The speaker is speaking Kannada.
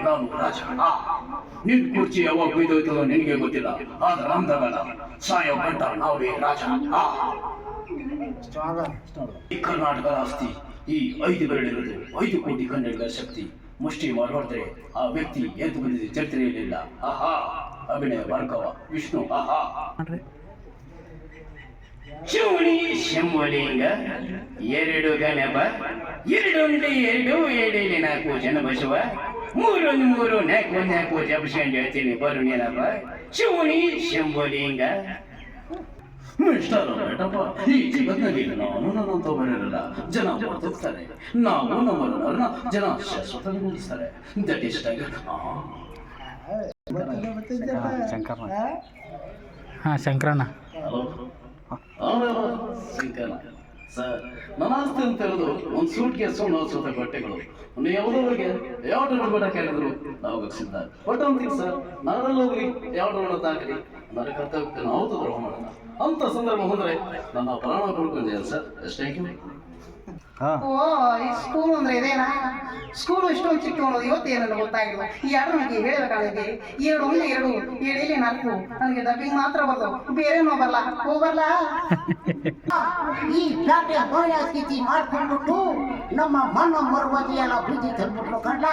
ನಾನು ರಾಜ. ನಿನ್ ಕುರ್ಚಿ ಯಾವಾಗ ಬಿದ್ದೋಯ್ತದೋ ನಿನಗೆ ಗೊತ್ತಿಲ್ಲ. ಆದ್ರೆ ಅಂದಗಲ್ಲ ಸಾಯೋ ಗಂಟ ನಾವೇ ರಾಜ. ಈ ಕರ್ನಾಟಕದ ಆಸ್ತಿ ಈ 5 ಬೆರಳಿರೋದು 5 ಕೋಟಿ ಕನ್ನಡಿಗರ ಶಕ್ತಿ. ಮುಷ್ಟಿ ಮಾಡಿದ್ರೆ ಆ ವ್ಯಕ್ತಿ ಎದ್ದು ಬಂದಿದ್ದು ಚರಿತ್ರೆಯಲ್ಲಿಲ್ಲ. ಆಹಾ ಅಭಿನಯ ಭಾರ್ಗವ ವಿಷ್ಣು. ಆಹಾ ಶಿವನಿ ಶಂಭುಲಿಂಗ 2 ಗಣಪ 2 ಉಂಡೆ 2 ಎಡೆಲಿ 4 ಜನ ಬಸವ 3 1 3 4 4 ಜಪಶಂಡಿ ಹೇಳ್ತೀನಿ ಬರು ನೀನಪ್ಪ. ಶಿವನಿ ಶಂಭುಲಿಂಗ. ಮಿಸ್ಟರ್ ಬೇಟಪ್ಪ, ಈ ಜಗತ್ತಿನಲ್ಲಿ ನಾನು ನನ್ನಂತ ಬರಲಿಲ್ಲ. ಜನ ಬದುಕ್ತಾರೆ, ನಾವು ನಮ್ಮನ್ನ ಜನ ಶಾಶ್ವತ ನಿಲ್ಲಿಸ್ತಾರೆ. That is Shankaranna. Shankaranna sir, ನನ್ನ ಆಸ್ತಿ ಅಂತ ಹೇಳೋದು ಒಂದು ಸೂಟ್ ಕೇಸ್ ಸುತ್ತ ಬಟ್ಟೆಗಳು. ಯಾವುದೋವರೆಗೆ ಯಾವ ಬೇಡ ಕೇಳಿದ್ರು ನಾವು ಸಿದ್ಧ. ಬಟ್ ಅಂತೀನಿ ಸರ್, ನಾನೆಲ್ಲೋಗ್ಲಿ ಯಾವ ತಾಕಲಿ ನನ್ನ ಕರ್ತವ್ಯಕ್ಕೆ ನಾವು ದ್ರೋಹ ಮಾಡೋಣ ಅಂತ ಸಂದರ್ಭ ಬಂದ್ರೆ ನನ್ನ ಪ್ರಾಣ ಕೊಡ್ಕೊಂಡಿದ್ದೇನೆ ಸರ್. Thank you. ಓ, ಈ ಸ್ಕೂಲ್ ಅಂದ್ರೆ ಇದೇನಾ? ಸ್ಕೂಲು ಇಷ್ಟೊಂದು ಚಿಕ್ಕ ಅನ್ನೋದು ಇವತ್ತೇನಲ್ಲ ಗೊತ್ತಾಗಿಲ್ಲ. ಈ 2 ನನಗೆ ಹೇಳಬೇಕಾಗಿದೆ. 2 1 2 7 4 ನನಗೆ ಡಬ್ಬಿಂಗ್ ಮಾತ್ರ ಬರ್ತಾವ, ಬೇರೆನೋ ಬರಲ್ಲ. ಹೋಗಲ್ಲ. ಈ ಪ್ಲಾಟೆ ಗೋಯ ಸ್ಥಿತಿ ಮಾಡ್ಕೊಂಡ್ಬಿಟ್ಟು ನಮ್ಮ ಮನ ಮರುವತಿ ಎಲ್ಲ ಬೀದಿ ತಂದ್ಬಿಟ್ರು ಕಣ್ಣ.